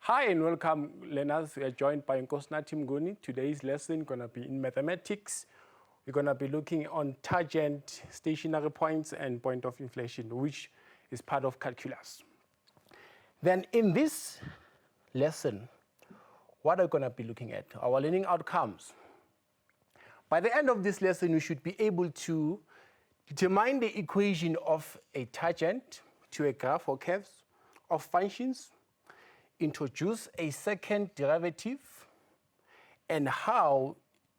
Hi and welcome, learners. We are joined by Nkosinathi Mnguni. Today's lesson is going to be in mathematics. We're going to be looking on tangent, stationary points, and point of inflection, which is part of calculus. Then in this lesson, what are we going to be looking at? Our learning outcomes. By the end of this lesson, we should be able to determine the equation of a tangent to a graph or curves of functions, introduce a second derivative, and how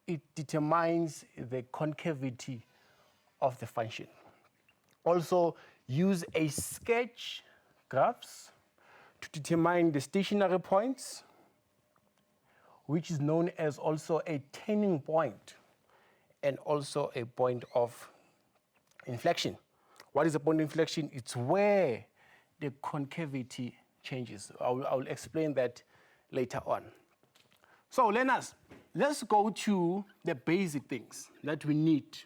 it determines the concavity of the function. Also, use a sketch graphs to determine the stationary points, which is known as also a turning point and also a point of inflection. What is a point of inflection? It's where the concavity changes. I will explain that later on. So learners, let's go to the basic things that we need.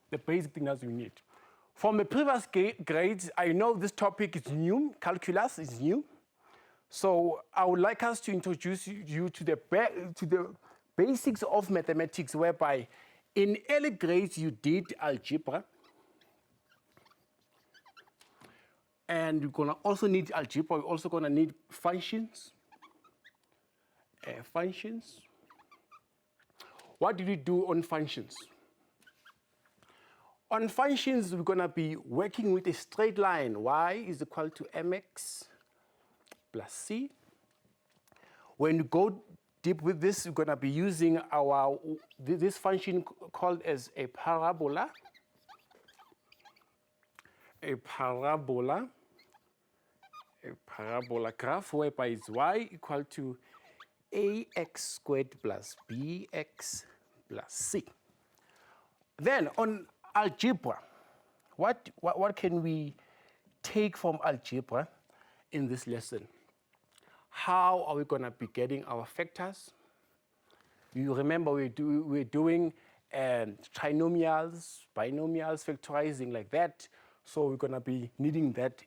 The basic things that we need. From the previous grades, I know this topic is new, calculus is new. So I would like us to introduce you to the basics of mathematics, whereby in early grades you did algebra. And you're gonna also need algebra. You're also gonna need functions. What did we do on functions? On functions, we're gonna be working with a straight line. Y is equal to mx plus c. When you go deep with this, we're gonna be using this function called as a parabola. A parabola graph whereby it's y equal to ax squared plus bx plus c. Then on algebra, what can we take from algebra in this lesson? How are we going to be getting our factors? You remember we're doing trinomials, binomials, factorizing like that. So we're going to be needing that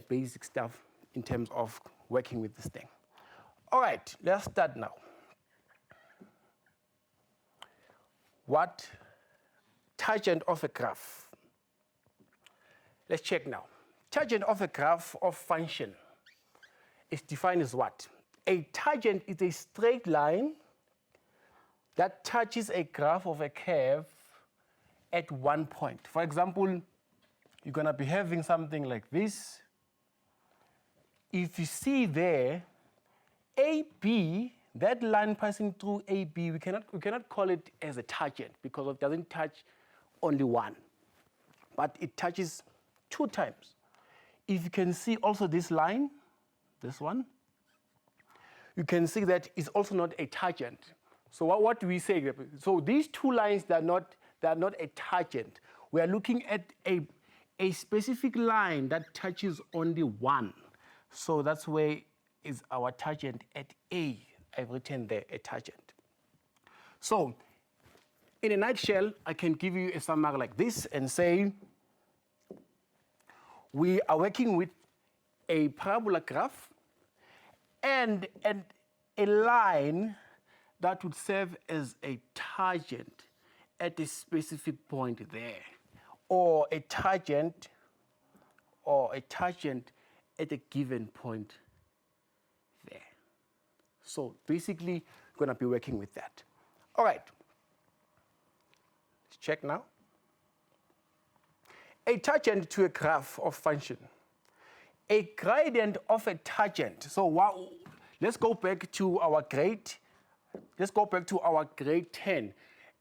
basic stuff in terms of working with this thing. All right, let's start now. What tangent of a graph? Let's check now. Tangent of a graph of function is defined as what? A tangent is a straight line that touches a graph of a curve at one point. For example, you're going to be having something like this. If you see there, AB, that line passing through AB, we cannot call it as a tangent because it doesn't touch only one, but it touches two times. If you can see also this line, this one, you can see that it's also not a tangent. So what do we say? So these two lines, they're not a tangent. We are looking at a specific line that touches only one. So that's where is our tangent at A. I've written there a tangent. So in a nutshell, I can give you a summary like this and say we are working with a parabola graph and a line that would serve as a tangent at a specific point there, or a tangent at a given point there. So basically, we're going to be working with that. All right. Let's check now. A tangent to a graph of function. A gradient of a tangent. So let's go back to our grade. Let's go back to our grade 10.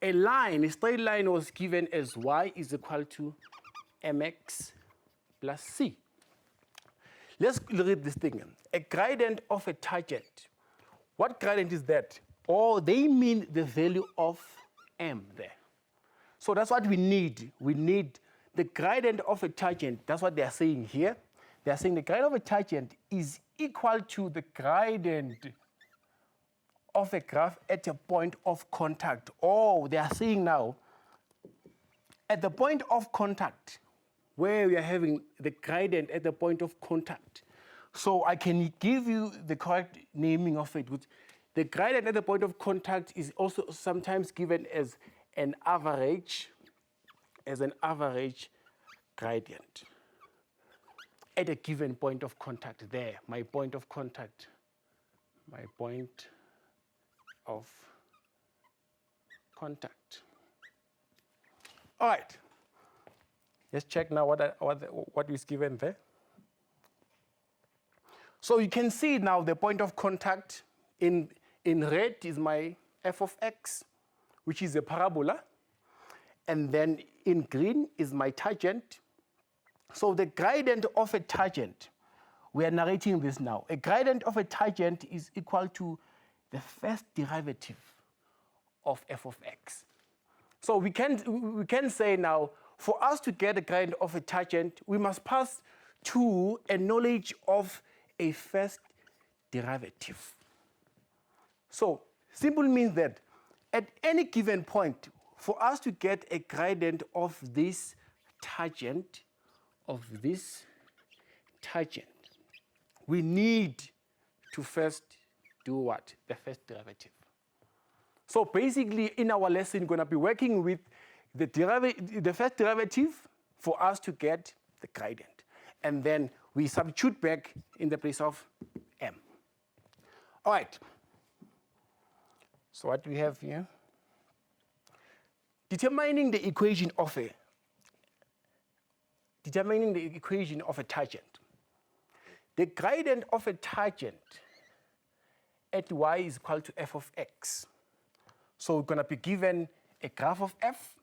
A straight line was given as y is equal to mx plus c. Let's read this thing. A gradient of a tangent. What gradient is that? Oh, they mean the value of m there. So that's what we need. We need the gradient of a tangent. That's what they are saying here. They are saying the gradient of a tangent is equal to the gradient of a graph at a point of contact. Oh, they are saying now, at the point of contact, where we are having the gradient at the point of contact, So I can give you the correct naming of it. The gradient at the point of contact is also sometimes given as an average gradient at a given point of contact there, my point of contact, my point of contact. All right, let's check now what is given there. So you can see now the point of contact in red is my f of x, which is a parabola. And then in green is my tangent. So the gradient of a tangent, we are narrating this now. A gradient of a tangent is equal to the first derivative of f of x. So we can say now, for us to get a gradient of a tangent, we must pass to a knowledge of a first derivative. So simple means that at any given point, for us to get a gradient of this tangent, we need to first do what? The first derivative. So basically, in our lesson, we're going to be working with the first derivative for us to get the gradient. And then we substitute back in the place of m. All right. So what do we have here? Determining the equation of a tangent. The gradient of a tangent at y is equal to f of x. So we're going to be given a graph of f,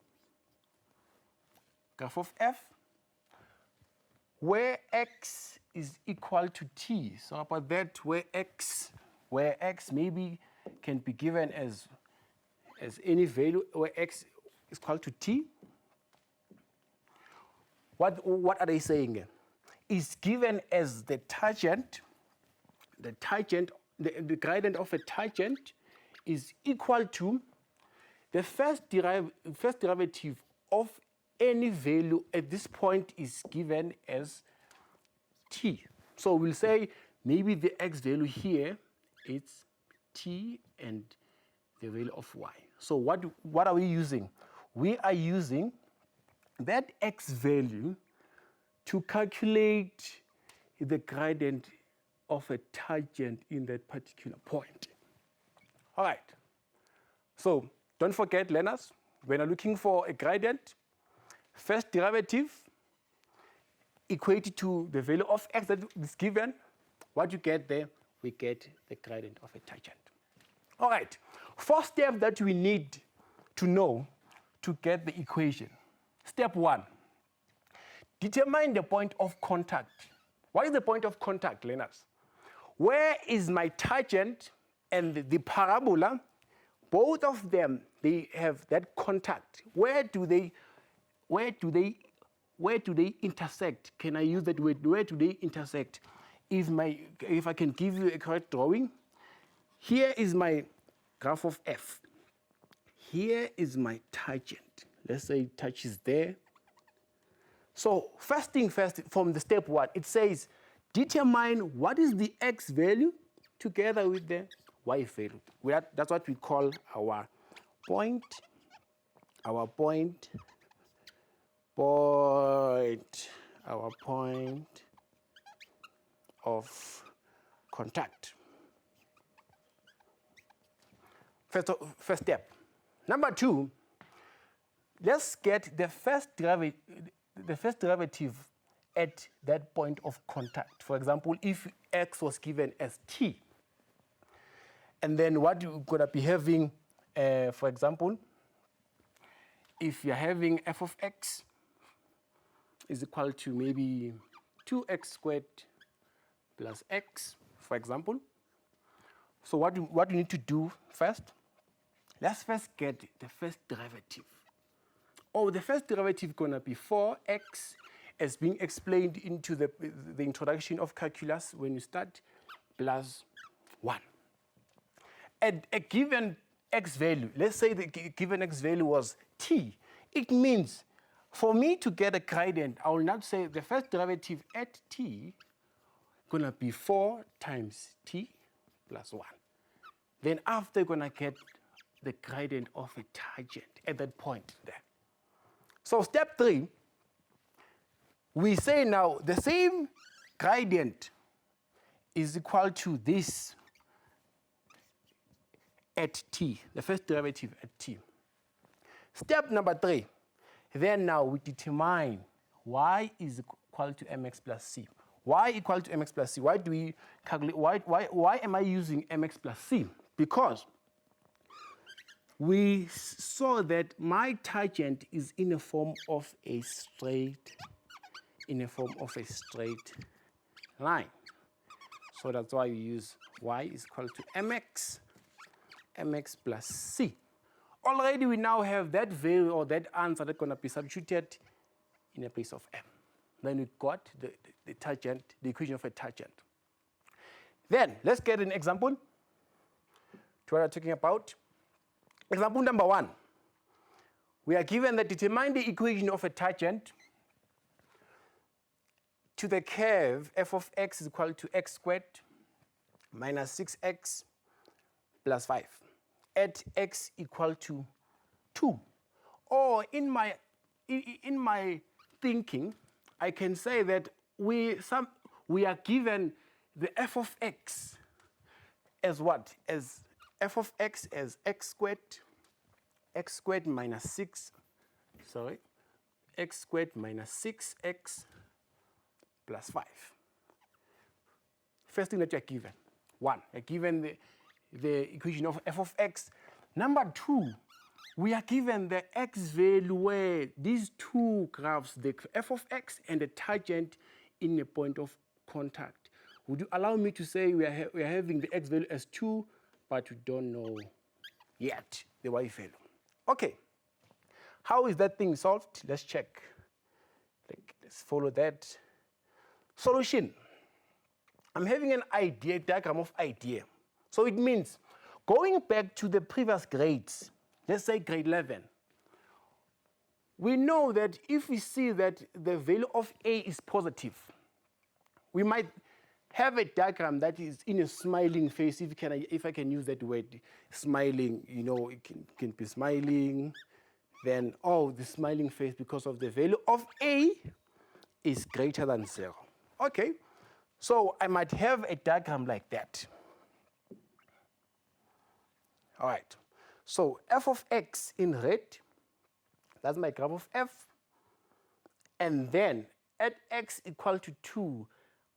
where x is equal to t. So about that, where x maybe can be given as any value, where x is equal to t. What are they saying? Is given as the tangent, the gradient of a tangent is equal to the first derivative of any value at this point is given as t. So we'll say maybe the x value here is t and the value of y. So what are we using? We are using that x value to calculate the gradient of a tangent in that particular point. All right. So don't forget, learners, when you're looking for a gradient, first derivative equated to the value of x that is given. What you get there, we get the gradient of a tangent. All right. First step that we need to know to get the equation. Step 1. Determine the point of contact. What is the point of contact, learners? Where is my tangent and the parabola? Both of them, they have that contact. Where do they intersect? Can I use that word? Where do they intersect? If I can give you a correct drawing, here is my graph of f. Here is my tangent. Let's say it touches there. So first thing first, from the step 1, it says determine what is the x value together with the y value. That's what we call our point of contact. First step. Number 2, let's get the first derivative at that point of contact. For example, if x was given as t, and then what you're going to be having, for example, if you're having f of x is equal to maybe 2x squared plus x, for example. So what you need to do first, let's first get the first derivative. The first derivative is going to be 4x, as being explained into the introduction of calculus when you start, plus 1. At a given x value, let's say the given x value was t, it means for me to get a gradient, I will not say the first derivative at t, gonna be 4 times t plus 1. Then after, gonna get the gradient of a tangent at that point there. So step 3, we say now the same gradient is equal to this at t, the first derivative at t. Step number 3, then now we determine y is equal to mx plus c. Y equal to mx plus c. Why do we calculate, why am I using mx plus c? Because we saw that my tangent is in a form of a straight, line. So that's why we use y is equal to mx plus c. Already we now have that value or that answer that's going to be substituted in a place of m. Then we got the tangent, the equation of a tangent. Then let's get an example to what we're talking about. Example number 1. We are given that determine the equation of a tangent to the curve f of x is equal to x squared minus 6x plus 5 at x equal to 2. Or in my thinking, I can say that we are given the f of x as what? As f of x as x squared minus 6, x squared minus 6x plus 5. First thing that you're given, 1, you're given the equation of f of x. Number 2, we are given the x value where these two graphs, the f of x and the tangent in a point of contact. Would you allow me to say we are having the x value as 2, but we don't know yet the y value? Okay, how is that thing solved? Let's check. Let's follow that. Solution. I'm having an idea, diagram of idea. So it means going back to the previous grades, let's say grade 11, we know that if we see that the value of a is positive, we might have a diagram that is in a smiling face, if I can use that word, smiling, you know, it can be smiling, then, the smiling face because of the value of a is greater than 0. Okay, so I might have a diagram like that. All right, so f of x in red, that's my graph of f. And then at x equal to 2,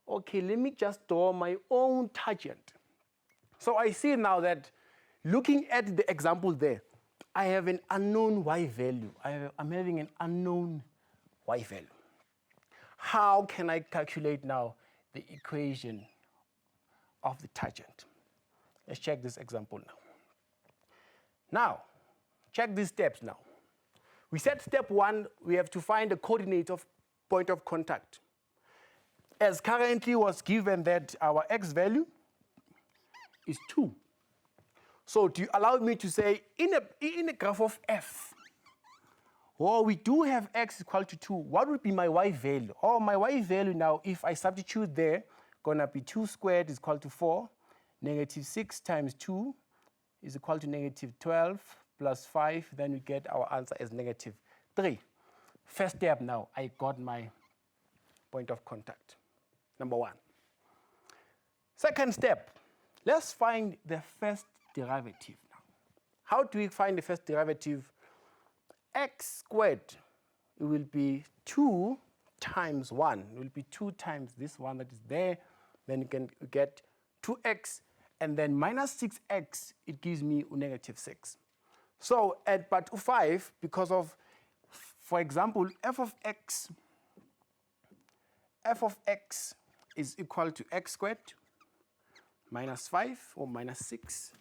okay, let me just draw my own tangent. So I see now that looking at the example there, I have an unknown y value. I'm having an unknown y value. How can I calculate now the equation of the tangent? Let's check this example now. Now, check these steps now. We said step 1, we have to find the coordinate of point of contact. As currently was given that our x value is 2. So do you allow me to say in a graph of f, we do have x equal to 2, what would be my y value? My y value now, if I substitute there, gonna be 2 squared is equal to 4, negative 6 times 2 is equal to negative 12 plus 5, then we get our answer as negative 3. First step now, I got my point of contact, number 1. Second step, let's find the first derivative now. How do we find the first derivative? X squared, it will be 2 times 1. It will be 2 times this one that is there. Then you can get 2x, and then minus 6x, it gives me negative 6. So at part 5, because of, for example, f of x is equal to x squared minus 5 or minus 6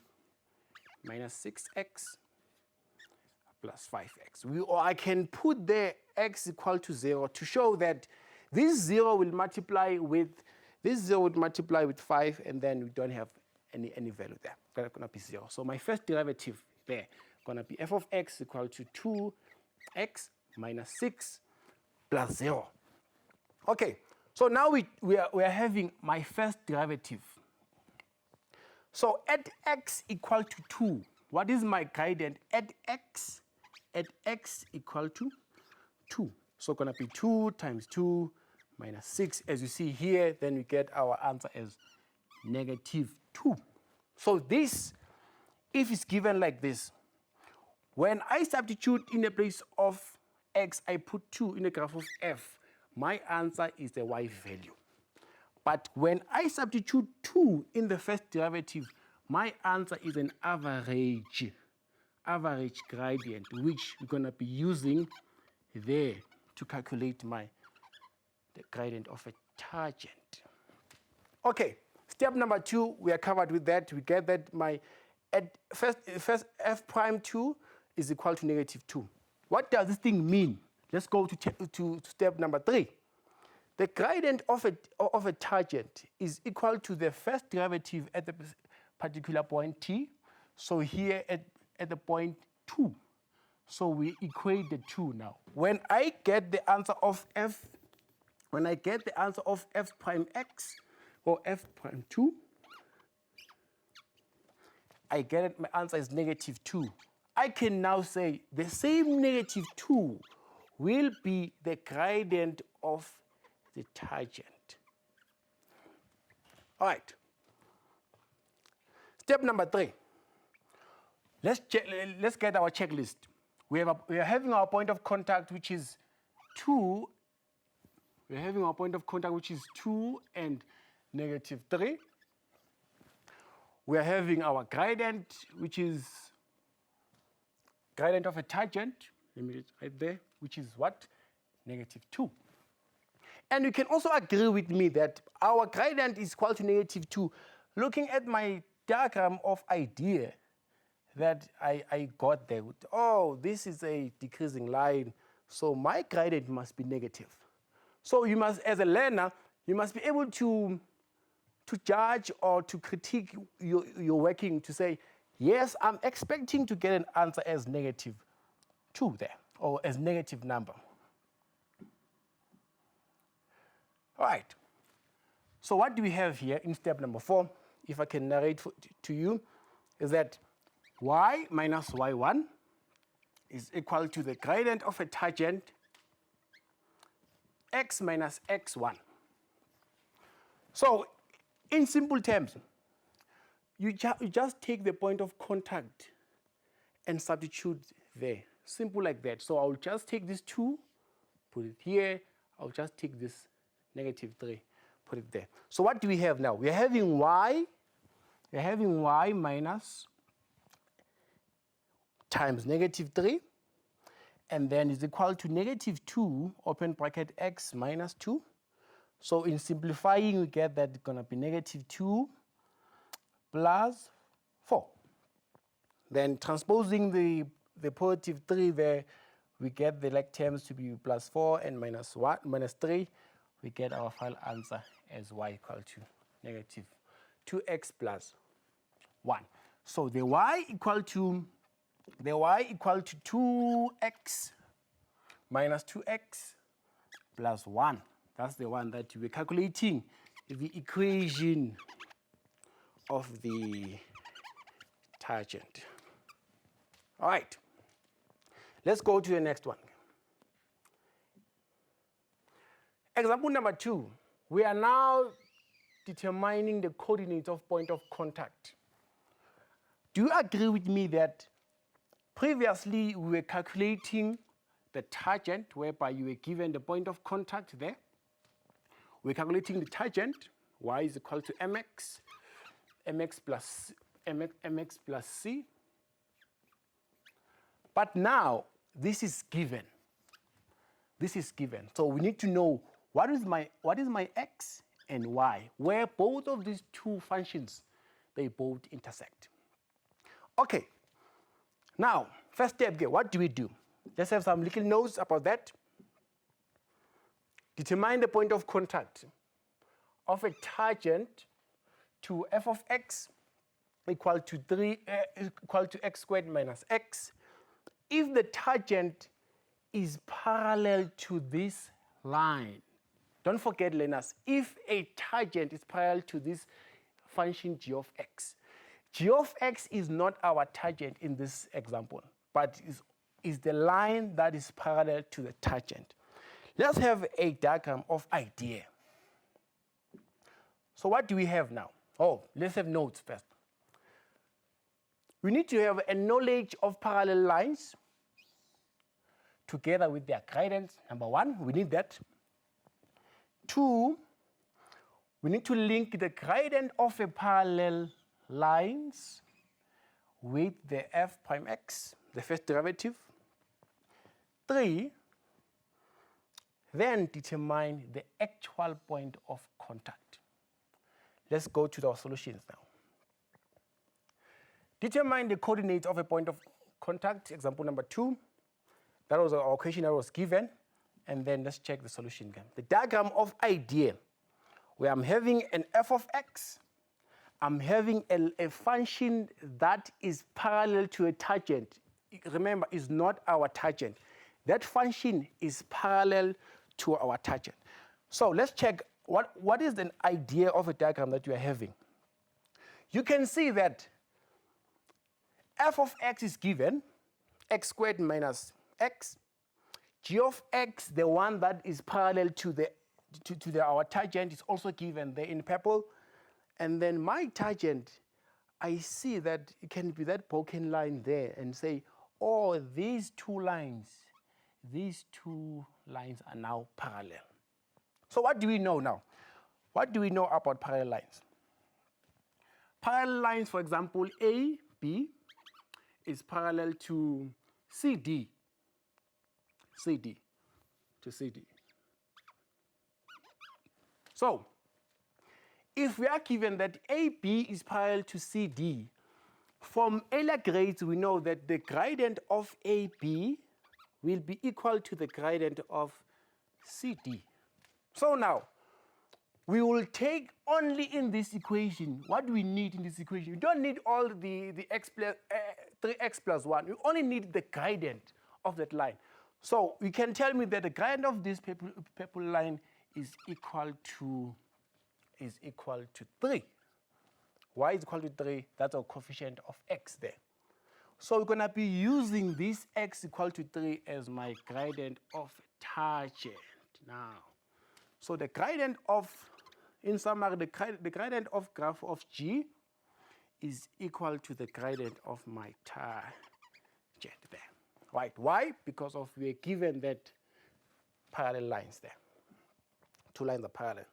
minus 6x plus 5x. Or I can put there x equal to 0 to show that this 0 will multiply with 5, and then we don't have any value there. That's going to be 0. So my first derivative there going to be f of x equal to 2x minus 6 plus 0. Okay, So now we are having my first derivative. So at x equal to 2, what is my gradient? At x equal to 2. So going to be 2 times 2 minus 6. As you see here, then we get our answer as -2. So this, if it's given like this, when I substitute in the place of x, I put 2 in the graph of f, my answer is the y value. But when I substitute 2 in the first derivative, my answer is an average gradient, which we're going to be using there to calculate the gradient of a tangent. Okay, step number 2, we are covered with that. We get that my first f prime 2 is equal to -2. What does this thing mean? Let's go to step number 3. The gradient of a tangent is equal to the first derivative at the particular point t. So here at the point 2. So we equate the 2 now. When I get the answer of f prime x or f prime 2, I get it, my answer is -2. I can now say the same -2 will be the gradient of the tangent. All right. Step number 3. Let's get our checklist. We are having our point of contact, which is 2. We're having our point of contact, which is 2 and -3. We are having our gradient, which is gradient of a tangent. Let me right there, which is what? -2. And you can also agree with me that our gradient is equal to -2. Looking at my diagram of idea that I got there, oh, this is a decreasing line, so my gradient must be negative. So you must, as a learner, you must be able to judge or to critique your working to say, yes, I'm expecting to get an answer as -2 there, or as negative number. All right. So what do we have here in step number 4, if I can narrate to you, is that y minus y1 is equal to the gradient of a tangent x minus x1. So in simple terms, you just take the point of contact and substitute there. Simple like that. So I'll just take this 2, put it here. I'll just take this -3, put it there. So what do we have now? We're having y minus times -3, and then is equal to -2, open bracket, x minus 2. So in simplifying, we get that it's going to be -2 plus 4. Then transposing the positive 3 there, we get the like terms to be plus 4 and minus 3. We get our final answer as y equal to -2x plus 1. So the y equal to 2x minus 2x plus 1. That's the one that we're calculating the equation of the tangent. All right. Let's go to the next one. Example number 2. We are now determining the coordinates of point of contact. Do you agree with me that previously we were calculating the tangent, whereby you were given the point of contact there? We're calculating the tangent, y is equal to mx plus c. But now this is given. This is given. So we need to know what is my x and y, where both of these two functions, they both intersect. Okay. Now, first step here, what do we do? Let's have some little notes about that. Determine the point of contact of a tangent to f of x equal to x squared minus x if the tangent is parallel to this line. Don't forget, learners, if a tangent is parallel to this function g of x is not our tangent in this example, but is the line that is parallel to the tangent. Let's have a diagram of idea. So what do we have now? Oh, let's have notes first. We need to have a knowledge of parallel lines together with their gradients. Number one, we need that. Two, we need to link the gradient of a parallel lines with the f prime x, the first derivative. Three, then determine the actual point of contact. Let's go to our solutions now. Determine the coordinates of a point of contact, example number 2. That was our question that was given. And then let's check the solution again. The diagram of idea, where I'm having an f of x, I'm having a function that is parallel to a tangent. Remember, it's not our tangent. That function is parallel to our tangent. So let's check what is the idea of a diagram that you are having. You can see that f of x is given, x squared minus x. G of x, the one that is parallel to our tangent, is also given there in purple. And then my tangent, I see that it can be that broken line there and say, oh, these two lines are now parallel. So what do we know now? What do we know about parallel lines? Parallel lines, for example, AB is parallel to CD. So, if we are given that AB is parallel to CD, from earlier grades we know that the gradient of AB will be equal to the gradient of CD. So now, we will take only in this equation what we need in this equation. We don't need all the 3x plus 1. We only need the gradient of that line. So you can tell me that the gradient of this purple line is equal to 3. Y is equal to 3. That's our coefficient of x there. So we're going to be using this x equal to 3 as my gradient of tangent now. So the gradient of, in summary, the gradient of graph of G is equal to the gradient of my tangent there. Right? Why? Because we're given that parallel lines there. Two lines are parallel.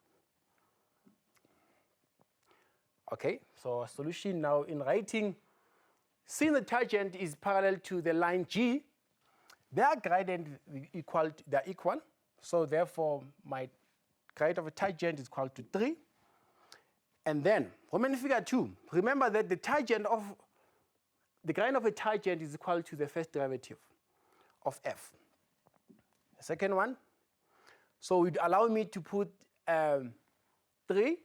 Okay, so a solution now in writing, since the tangent is parallel to the line G, their gradient they're equal. So therefore, my gradient of a tangent is equal to 3. And then, Roman figure 2, remember that the gradient of a tangent is equal to the first derivative of f. The second one, so it allow me to put 3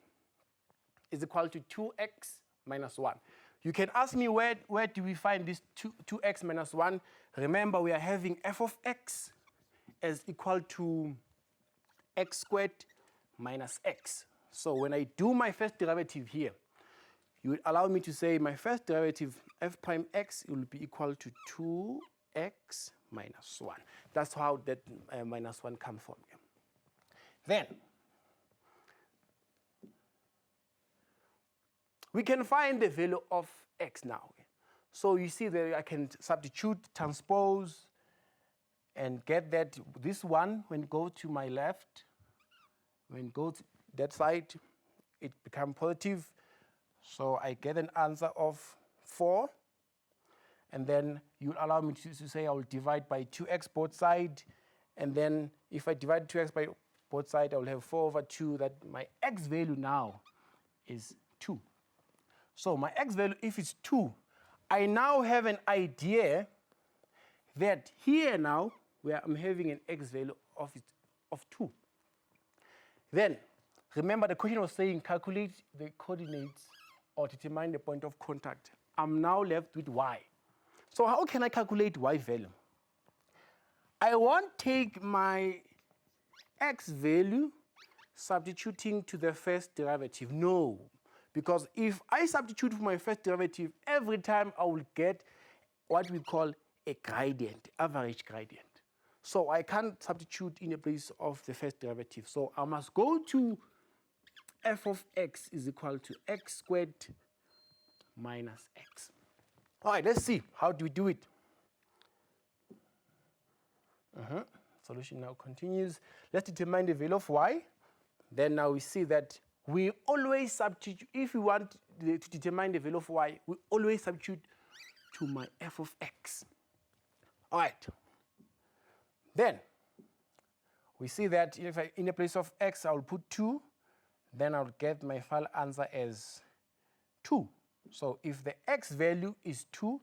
is equal to 2x minus 1. You can ask me where do we find this 2x minus 1? Remember, we are having f of x as equal to x squared minus x. So when I do my first derivative here, you will allow me to say my first derivative f prime x will be equal to 2x minus 1. That's how that minus 1 comes from here. Then, we can find the value of x now. So you see that I can substitute, transpose, and get that this one, when go to my left, when go to that side, it becomes positive. So I get an answer of 4. And then you allow me to say I will divide by 2x both sides. And then if I divide 2x by both sides, I will have 4 over 2. That my x value now is 2. So my x value, if it's 2, I now have an idea that here now, where I'm having an x value of 2. Then, remember the question was saying calculate the coordinates or determine the point of contact. I'm now left with y. So how can I calculate y value? I want to take my x value substituting to the first derivative? No, because if I substitute for my first derivative, every time I will get what we call a gradient, average gradient. So I can't substitute in the place of the first derivative. So I must go to f of x is equal to x squared minus x. All right, let's see. How do we do it? Solution now continues. Let's determine the value of y. Then now we see that we always substitute, if we want to determine the value of y, we always substitute to my f of x. All right. Then we see that if I, in the place of x, I will put 2, then I'll get my final answer as 2. So if the x value is 2,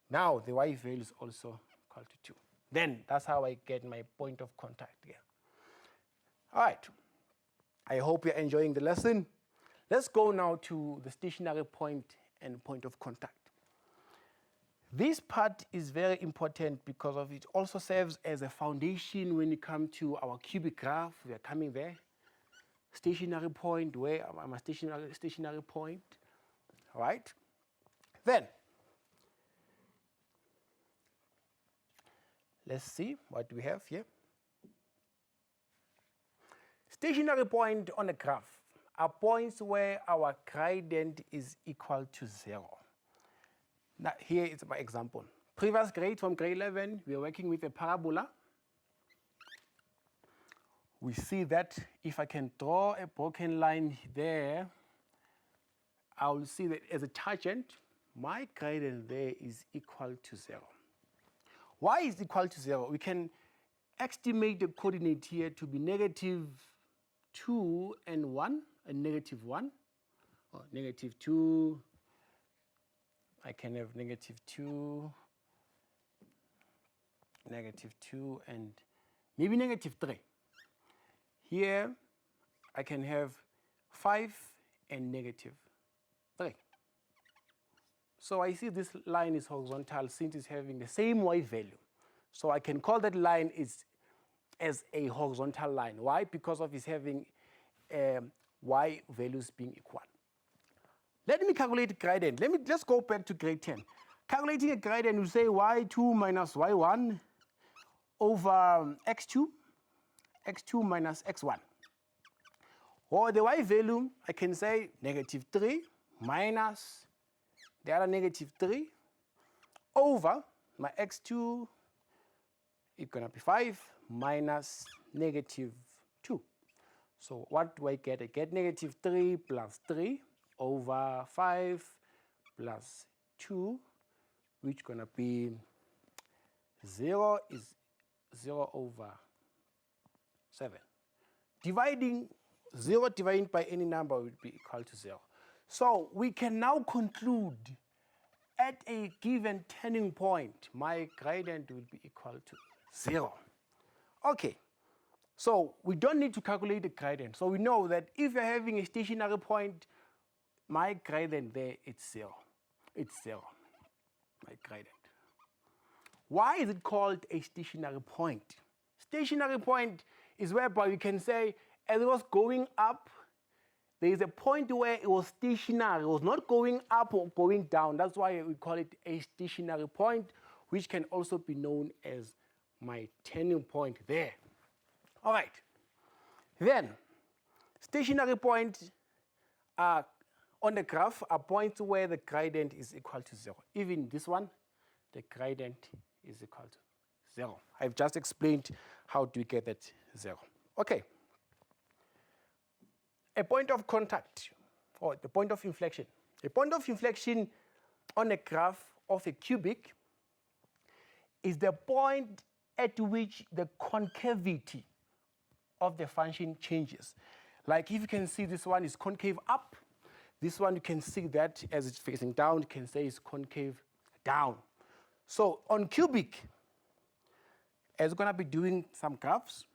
now the y value is also equal to 2. Then that's how I get my point of contact here. All right. I hope you're enjoying the lesson. Let's go now to the stationary point and point of contact. This part is very important because of it also serves as a foundation when you come to our cubic graph. We are coming there. Stationary point, where am I? Stationary point. All right. Then let's see what we have here. Stationary point on a graph are points where our gradient is equal to 0. Now, here is my example. Previous grade, from grade 11, we are working with a parabola. We see that if I can draw a broken line there, I will see that as a tangent, my gradient there is equal to 0. Why is equal to 0? We can estimate the coordinate here to be negative 2 and 1, and negative 1, or negative 2. I can have negative 2, and maybe negative 3. Here, I can have 5 and negative 3. So I see this line is horizontal since it's having the same y value. So I can call that line as a horizontal line. Why? Because of its having y values being equal. Let me calculate gradient. Let's go back to grade 10. Calculating a gradient, we say y2 minus y1 over x2 minus x1. Or the y value, I can say negative 3 minus the other negative 3 over my x2 is going to be 5 minus negative 2. So what do I get? I get negative 3 plus 3 over 5 plus 2, which is going to be 0 is 0 over 7. Dividing 0 divided by any number would be equal to 0. So we can now conclude at a given turning point, my gradient will be equal to 0. Okay, so we don't need to calculate the gradient. So we know that if you're having a stationary point, my gradient there is 0. It's 0, my gradient. Why is it called a stationary point? Stationary point is whereby we can say as it was going up, there is a point where it was stationary. It was not going up or going down. That's why we call it a stationary point, which can also be known as my turning point there. All right. Then, stationary points are on the graph are points where the gradient is equal to 0. Even this one, the gradient is equal to 0. I've just explained how do we get that 0. Okay. A point of contact, or the point of inflection. A point of inflection on a graph of a cubic is the point at which the concavity of the function changes. Like if you can see this one is concave up, this one you can see that as it's facing down, you can say it's concave down. So on cubic, as we're going to be doing some graphs,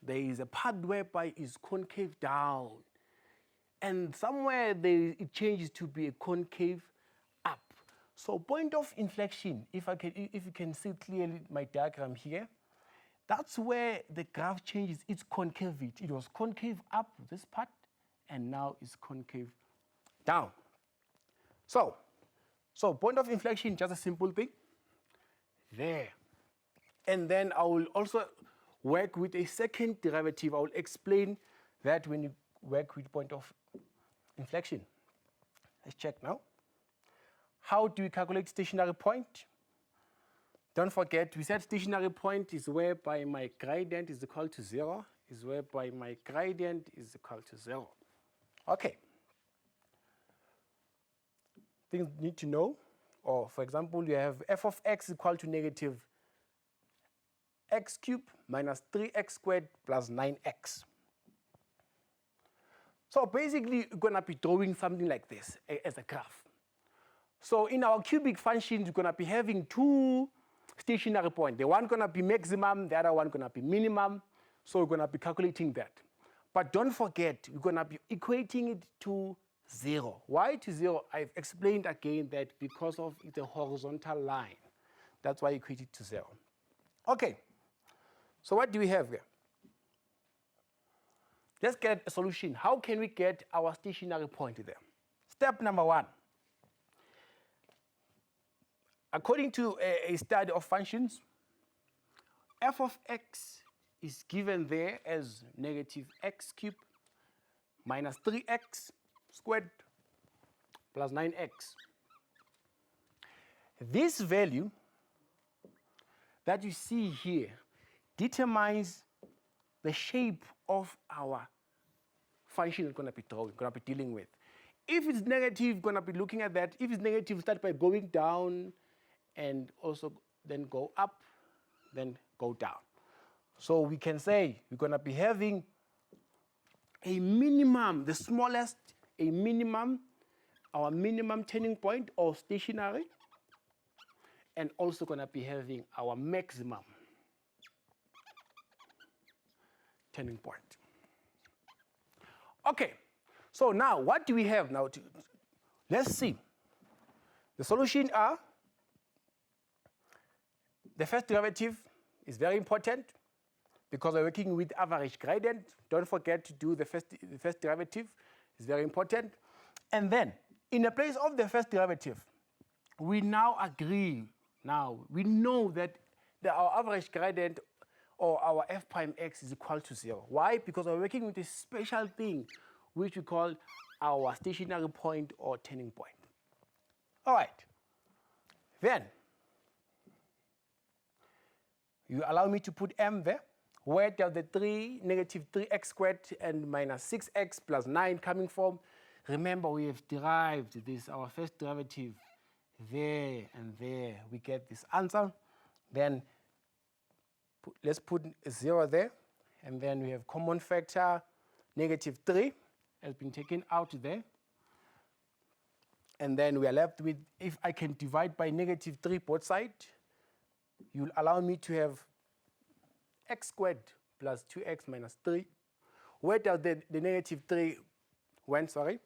there is a part whereby it's concave down. And somewhere it changes to be a concave up. So point of inflection, if you can see clearly my diagram here, That's where the graph changes its concavity. It was concave up this part, and now it's concave down. So point of inflection, just a simple thing, there. And then I will also work with a second derivative. I will explain that when you work with point of inflection. Let's check now. How do we calculate stationary point? Don't forget, we said stationary point is whereby my gradient is equal to 0, is whereby my gradient is equal to 0. Okay. Things you need to know, or for example, you have f of x equal to negative x cubed minus 3x squared plus 9x. So basically, you're going to be drawing something like this as a graph. So in our cubic functions, you're going to be having two stationary points. The one going to be maximum, the other one going to be minimum. So we're going to be calculating that. But don't forget, we're going to be equating it to 0. Why to 0? I've explained again that because of the horizontal line. That's why I equate it to 0. Okay. So what do we have here? Let's get a solution. How can we get our stationary point there? Step number 1. According to a study of functions, f of x is given there as negative x cubed minus 3x squared plus 9x. This value that you see here determines the shape of our function we're going to be drawing, going to be dealing with. If it's negative, we're going to be looking at that. If it's negative, start by going down and also then go up, then go down. So we can say we're going to be having a minimum, the smallest, a minimum, our minimum turning point or stationary, and also going to be having our maximum turning point. Okay, so now what do we have now? Let's see. The solution are, the first derivative is very important because we're working with average gradient. Don't forget to do the first derivative. It's very important. And then, in the place of the first derivative, we now agree, we know that our average gradient or our f prime x is equal to 0. Why? Because we're working with a special thing which we call our stationary point or turning point. All right. Then, you allow me to put m there. Where does the negative 3x squared and minus 6x plus 9 coming from? Remember, we have derived this, our first derivative, there and there. We get this answer. Then let's put a 0 there. And then we have common factor, negative 3 has been taken out there. And then we are left with, if I can divide by negative 3 both sides, you'll allow me to have x squared plus 2x minus 3. Where does the negative 3 went, sorry?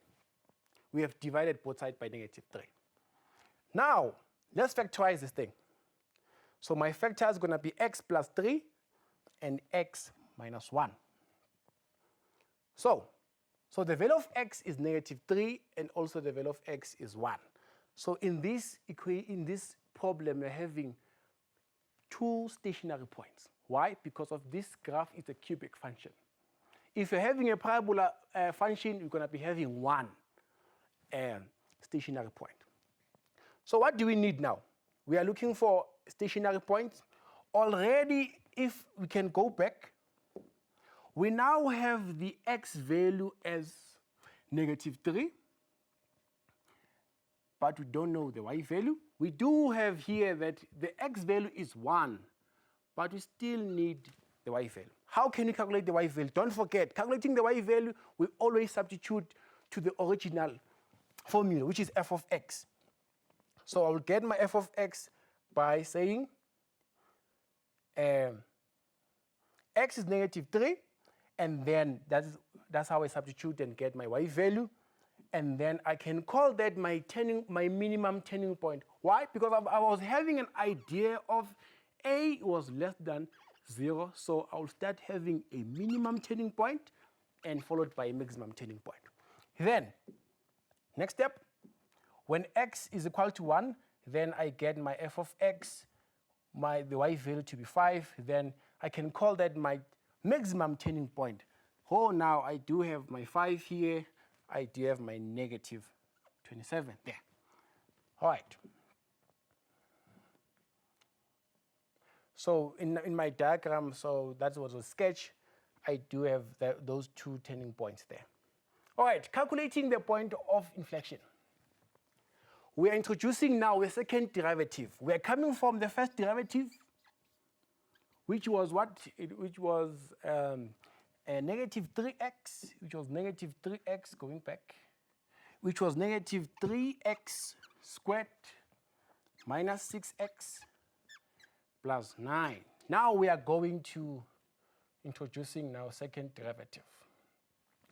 We have divided both sides by negative 3. Now, let's factorize this thing. So my factor is going to be x plus 3 and x minus 1. So the value of x is negative 3 and also the value of x is 1. So in this problem, we're having two stationary points. Why? Because of this graph is a cubic function. If you're having a parabola function, you're going to be having one stationary point. So what do we need now? We are looking for stationary points. Already, if we can go back, we now have the x value as negative 3, but we don't know the y value. We do have here that the x value is 1, but we still need the y value. How can we calculate the y value? Don't forget, calculating the y value, we always substitute to the original formula, which is f of x. So I will get my f of x by saying x is negative 3, and then that's how I substitute and get my y value. And then I can call that my minimum turning point. Why? Because I was having an idea of A was less than 0. So I'll start having a minimum turning point and followed by a maximum turning point. Then, next step, when x is equal to 1, then I get my f of x, the y value to be 5. Then I can call that my maximum turning point. Oh, now I do have my 5 here. I do have my negative 27 there. All right. So in my diagram, so that was a sketch. I do have those two turning points there. All right, calculating the point of inflection. We are introducing now a second derivative. We are coming from the first derivative, which was what? Which was a negative 3x, which was negative 3x going back, which was negative 3x squared minus 6x plus 9. Now we are going to introducing now second derivative.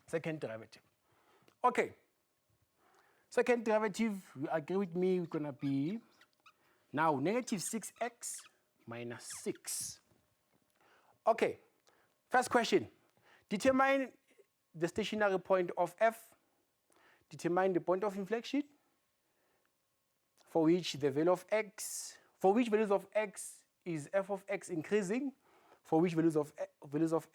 Second derivative. Okay. Second derivative, you agree with me, we're going to be now negative 6x minus 6. Okay. First question. Determine the stationary point of f. Determine the point of inflection for which the value of x, for which values of x is f of x increasing, for which values of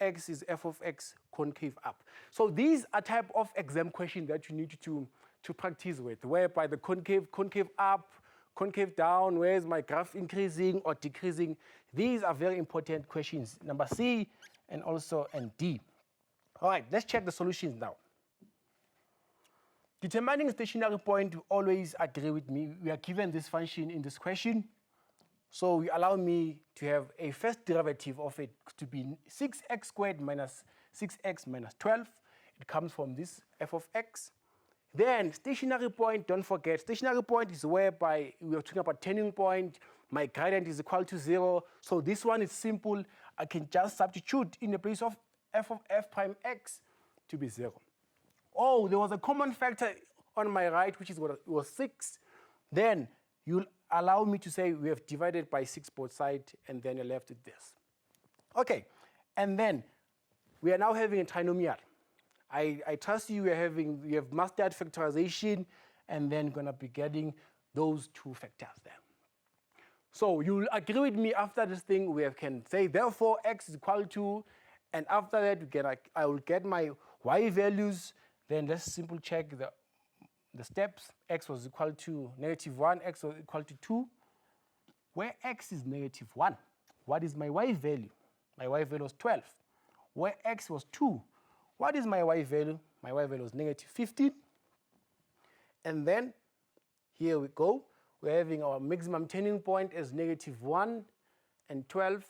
x is f of x concave up. So these are type of exam questions that you need to practice with, whereby the concave up, concave down, where is my graph increasing or decreasing. These are very important questions, number C and also and D. All right, let's check the solutions now. Determining stationary point, you always agree with me. We are given this function in this question. So you allow me to have a first derivative of it to be 6x squared minus 6x minus 12. It comes from this f of x. Then stationary point, don't forget, stationary point is whereby we are talking about turning point. My gradient is equal to 0. So this one is simple. I can just substitute in the place of f of f prime x to be 0. Oh, there was a common factor on my right, which is what was 6. Then you'll allow me to say we have divided by 6 both sides, and then you're left with this. Okay, and then we are now having a trinomial. I trust you have mastered factorization, and then going to be getting those two factors there. So you'll agree with me after this thing, we can say therefore x is equal to, and after that I will get my y values. Then let's simply check the steps. X was equal to negative 1, x was equal to 2. Where x is negative 1, what is my y value? My y value was 12. Where x was 2, what is my y value? My y value was negative 15. And then here we go. We're having our maximum turning point as negative 1 and 12.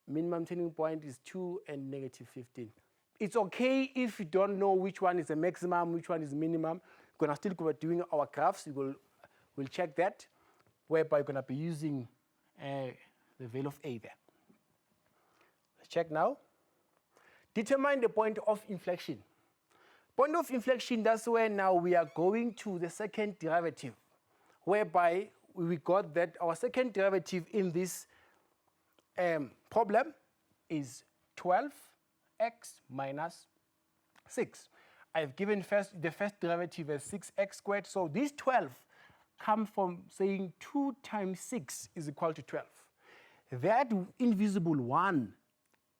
Minimum turning point is 2 and negative 15. It's okay if you don't know which one is the maximum, which one is minimum. We're going to still go doing our graphs. We'll check that, whereby we're going to be using the value of A there. Let's check now. Determine the point of inflection. Point of inflection, that's where now we are going to the second derivative, whereby we got that our second derivative in this problem is 12x minus 6. I've given the first derivative as 6x squared. So this 12 comes from saying 2 times 6 is equal to 12. That invisible 1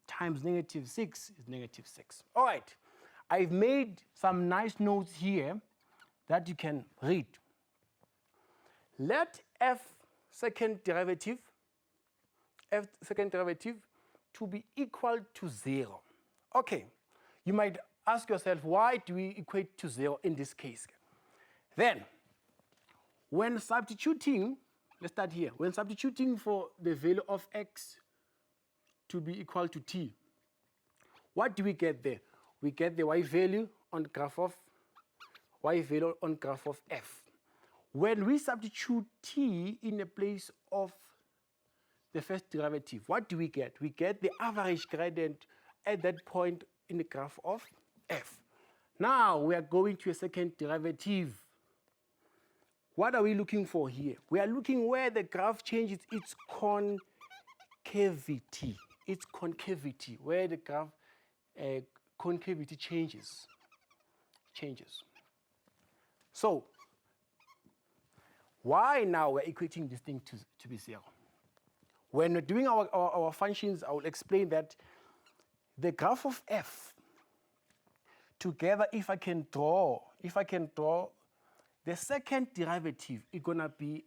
times negative 6 is negative 6. All right. I've made some nice notes here that you can read. Let f second derivative to be equal to 0. Okay. You might ask yourself, why do we equate to 0 in this case? Then, when substituting, let's start here. When substituting for the value of x to be equal to t, what do we get there? We get the y value on graph of f. When we substitute t in the place of the first derivative, what do we get? We get the average gradient at that point in the graph of f. Now we are going to a second derivative. What are we looking for here? We are looking where the graph changes its concavity. its concavity, where the graph concavity changes. So why now we're equating this thing to be 0? When we're doing our functions, I will explain that the graph of f together, if I can draw the second derivative, is gonna be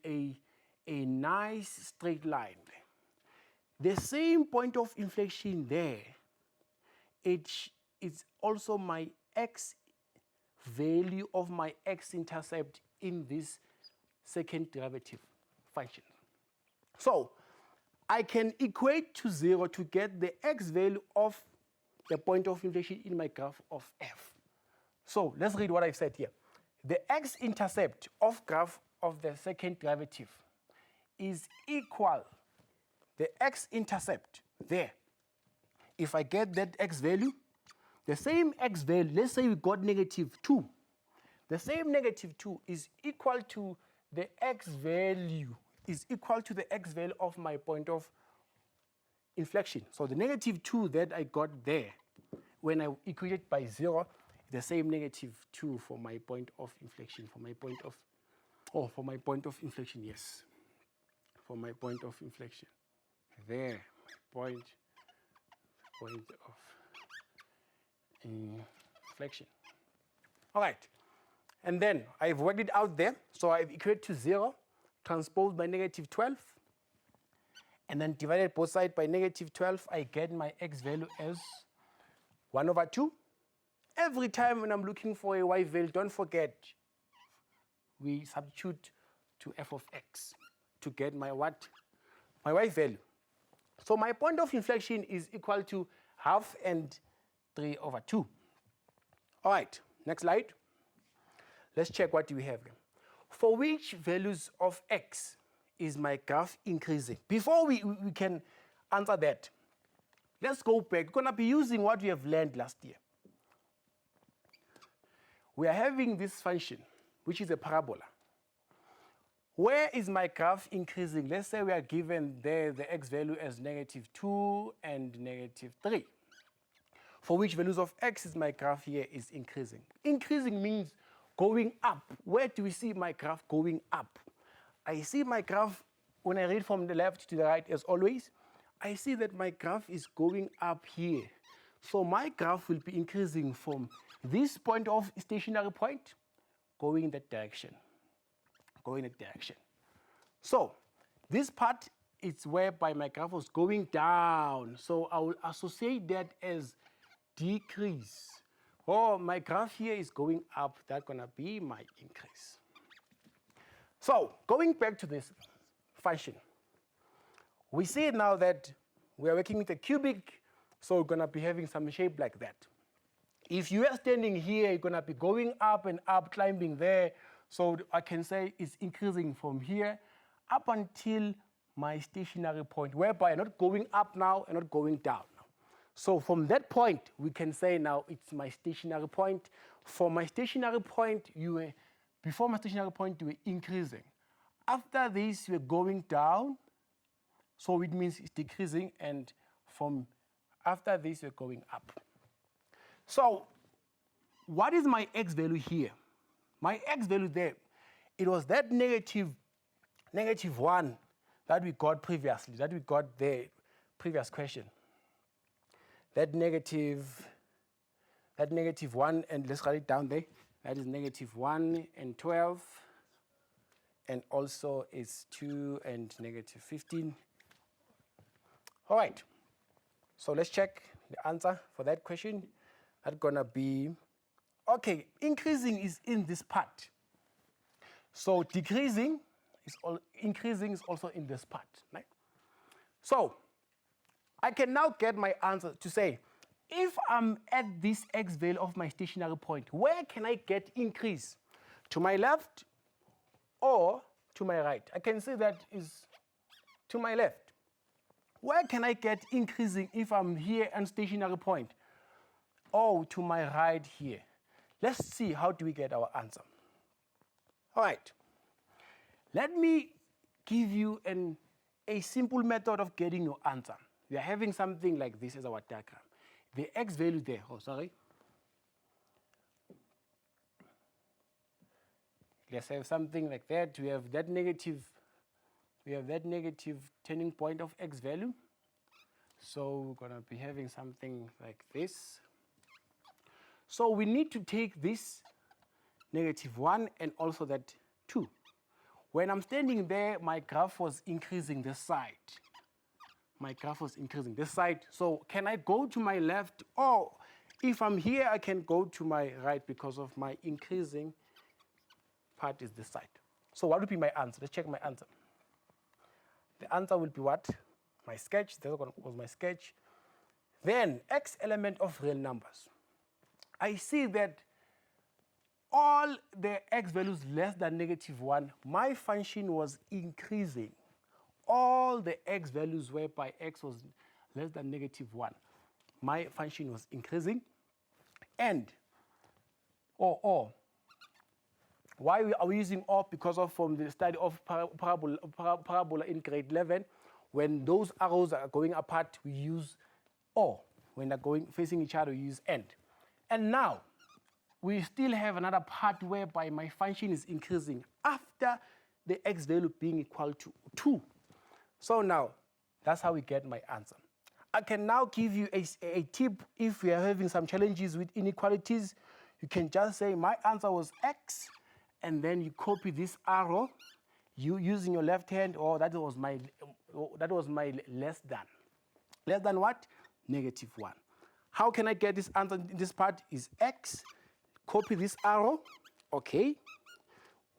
a nice straight line. The same point of inflection there, it's also my x value of my x-intercept in this second derivative function. So I can equate to 0 to get the x value of the point of inflection in my graph of f. So let's read what I've said here. The x-intercept of graph of the second derivative is equal, the x-intercept there, if I get that x value, the same x value, let's say we got -2. The same -2 is equal to the x value, of my point of inflection. So the -2 that I got there, when I equate it by 0, the same -2 for my point of inflection, for my point of inflection, yes. For my point of inflection. There, point of inflection. All right. And then I've worked it out there. So I've equated to 0, transposed by -12, and then divided both sides by -12. I get my x value as 1/2. Every time when I'm looking for a y value, don't forget, we substitute to f of x to get my what? My y value. So my point of inflection is equal to 1/2 and 3/2. All right, next slide. Let's check what we have here. For which values of x is my graph increasing? Before we can answer that, let's go back. We're going to be using what we have learned last year. We are having this function, which is a parabola. Where is my graph increasing? Let's say we are given there the x value as -2 and -3. For which values of x is my graph here is increasing? Increasing means going up. Where do we see my graph going up? I see my graph, when I read from the left to the right, as always, I see that my graph is going up here. So my graph will be increasing from this point of stationary point, going in that direction. So this part is whereby my graph was going down. So I will associate that as decrease. Oh, my graph here is going up. That's going to be my increase. So going back to this function, we see now that we are working with a cubic, so we're going to be having some shape like that. If you are standing here, you're going to be going up and up, climbing there. So I can say it's increasing from here up until my stationary point, whereby I'm not going up now and not going down. So from that point, we can say now it's my stationary point. For my stationary point, before my stationary point, you were increasing. After this, you're going down. So it means it's decreasing. And from after this, you're going up. So what is my x value here? My x value there, it was that -1 that we got previously, that we got the previous question. That -1, and let's write it down there. That is -1 and 12, and also it's 2 and -15. All right, so let's check the answer for that question. That's gonna be, okay, increasing is in this part. So increasing is also in this part, right? So I can now get my answer to say, if I'm at this x value of my stationary point, where can I get increase? To my left or to my right? I can say that is to my left. Where can I get increasing if I'm here at stationary point? Oh, to my right here. Let's see, how do we get our answer? All right. Let me give you a simple method of getting your answer. we are having something like this as our diagram. The x value there, let's have something like that. We have that negative turning point of x value. So we're going to be having something like this. So we need to take this -1 and also that 2. When I'm standing there, my graph was increasing this side. So can I go to my left? Or if I'm here, I can go to my right because of my increasing part is this side. So what would be my answer? Let's check my answer. The answer will be what? My sketch. That was my sketch. Then x element of real numbers. I see that all the x values less than -1, my function was increasing. All the x values whereby x was less than -1, my function was increasing. And, why are we using or? Because of from the study of parabola in grade 11, when those arrows are going apart, we use or. When they're going facing each other, we use and. And now, we still have another part whereby my function is increasing after the x value being equal to 2. So now, that's how we get my answer. I can now give you a tip if we are having some challenges with inequalities. You can just say my answer was x, and then you copy this arrow, you using your left hand, or that was my less than. Less than what? -1. How can I get this answer? This part is x. Copy this arrow. Okay.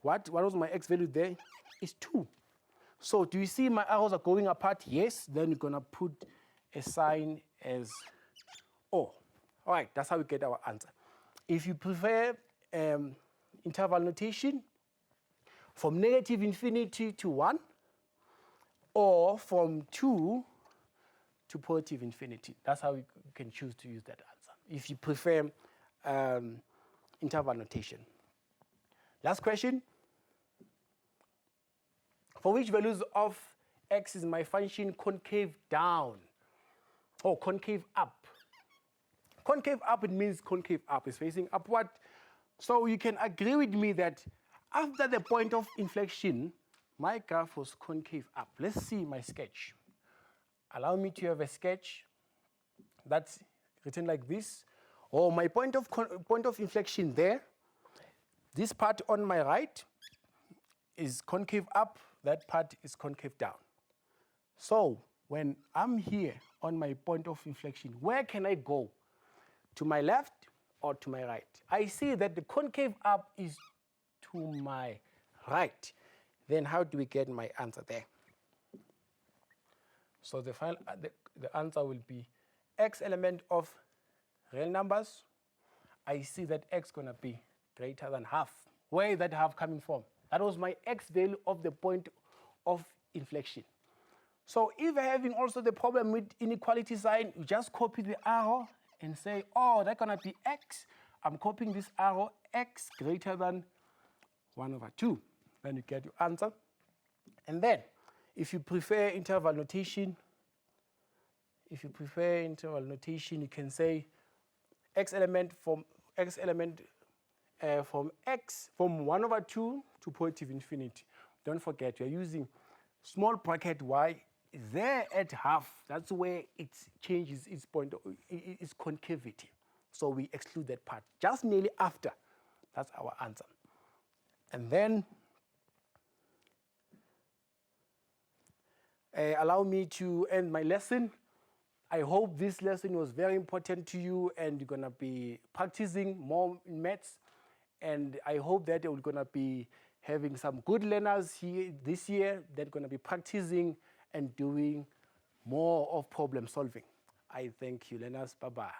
What was my x value there? Is 2. So do you see my arrows are going apart? Yes. Then you're going to put a sign as O. All right. That's how we get our answer. If you prefer interval notation, from -infinity to 1, or from 2 to positive infinity. That's how you can choose to use that answer, if you prefer interval notation. Last question. For which values of x is my function concave down or concave up? Concave up, it means concave up is facing upward. So you can agree with me that after the point of inflection, my graph was concave up. Let's see my sketch. Allow me to have a sketch that's written like this. Oh, my point of inflection there. This part on my right is concave up. That part is concave down. So when I'm here on my point of inflection, where can I go? To my left or to my right? I see that the concave up is to my right. Then how do we get my answer there? So the answer will be x element of real numbers. I see that x is going to be greater than half. Where is that half coming from? That was my x value of the point of inflection. So if you're having also the problem with inequality sign, you just copy the arrow and say, oh, that's going to be x. I'm copying this arrow, x greater than 1/2. Then you get your answer. And then, if you prefer interval notation, you can say x element from 1/2 to positive infinity. Don't forget, you're using small bracket y there at half. That's where it changes its point, its concavity. So we exclude that part just nearly after. That's our answer. And then allow me to end my lesson. I hope this lesson was very important to you and you're going to be practicing more in maths. And I hope that you're going to be having some good learners here this year that are going to be practicing and doing more of problem solving. I thank you, learners. Bye-bye.